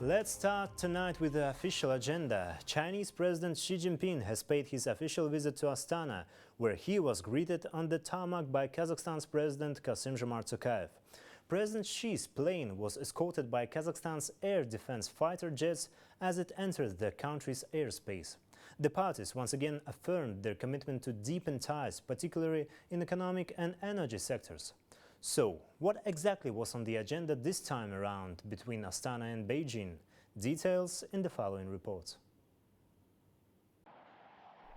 Let's start tonight with the official agenda. Chinese President Xi Jinping has paid his official visit to Astana, where he was greeted on the tarmac by Kazakhstan's President Kassym-Jomart Tokayev. President Xi's plane was escorted by Kazakhstan's air defense fighter jets as it entered the country's airspace. The parties once again affirmed their commitment to deepen ties, particularly in economic and energy sectors. So, what exactly was on the agenda this time around between Astana and Beijing? Details in the following report.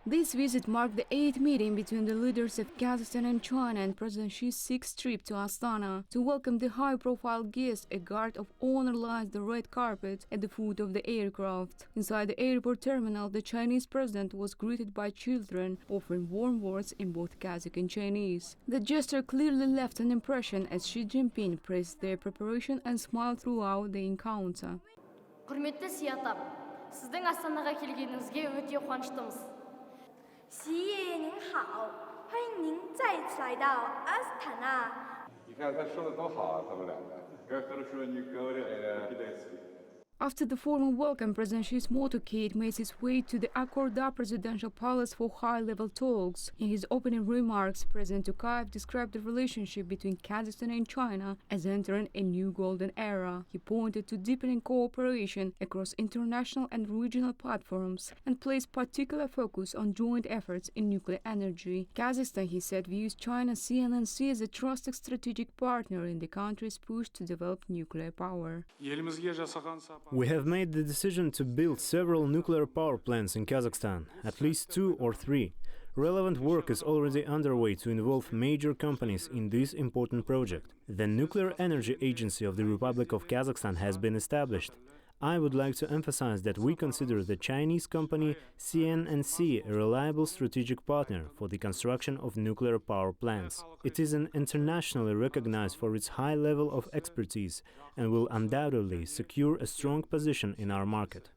This visit marked the 8th meeting between the leaders of Kazakhstan and China and President Xi's 6th trip to Astana. To welcome the high-profile guest, a guard of honor lines the red carpet at the foot of the aircraft. Inside the airport terminal, the Chinese president was greeted by children, offering warm words in both Kazakh and Chinese. The gesture clearly left an impression as Xi Jinping praised their preparation and smiled throughout the encounter. Құрметті сиятам, сіздің Астанаға келгеніңізге өте қуаныштымыз. 习爷您好，欢迎您再次来到阿斯塔纳。你看他说的多好啊，他们两个。Как хорошо они говорят по-китайски. After the formal welcome, President Xi's motorcade made its way to the Akorda Presidential Palace for high-level talks. In his opening remarks, President Tokayev described the relationship between Kazakhstan and China as entering a new golden era. He pointed to deepening cooperation across international and regional platforms and placed particular focus on joint efforts in nuclear energy. Kazakhstan, he said, views China's CNNC as a trusted strategic partner in the country's push to develop nuclear power. We have made the decision to build several nuclear power plants in Kazakhstan, at least 2 or 3. Relevant work is already underway to involve major companies in this important project. The Nuclear Energy Agency of the Republic of Kazakhstan has been established. I would like to emphasize that we consider the Chinese company CNNC a reliable strategic partner for the construction of nuclear power plants. It is internationally recognized for its high level of expertise and will undoubtedly secure a strong position in our market.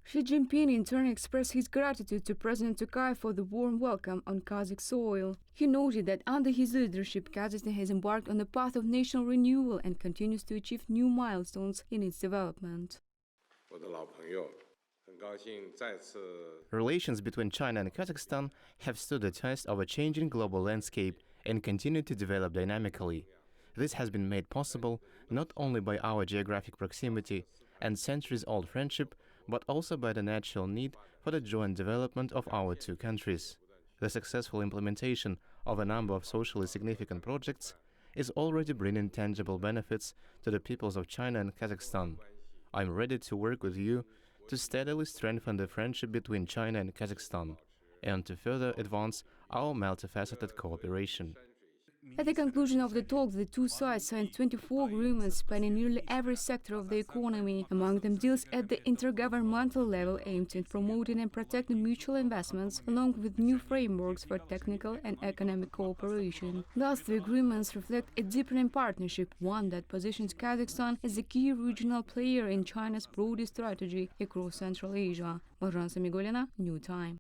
Xi Jinping in turn expressed his gratitude to President Tokayev for the warm welcome on Kazakh soil. He noted that under his leadership, Kazakhstan has embarked on the path of national renewal and continues to achieve new milestones in its development. Relations between China and Kazakhstan have stood the test of a changing global landscape and continue to develop dynamically. This has been made possible not only by our geographic proximity and centuries-old friendship, but also by the natural need for the joint development of our two countries. The successful implementation of a number of socially significant projects is already bringing tangible benefits to the peoples of China and Kazakhstan. I'm ready to work with you to steadily strengthen the friendship between China and Kazakhstan and to further advance our multifaceted cooperation. At the conclusion of the talks, the two sides signed 24 agreements spanning nearly every sector of the economy, among them deals at the intergovernmental level aimed at promoting and protecting mutual investments, along with new frameworks for technical and economic cooperation. Thus, the agreements reflect a deepening partnership, one that positions Kazakhstan as a key regional player in China's broader strategy across Central Asia. Marjan Samigulina, New Time.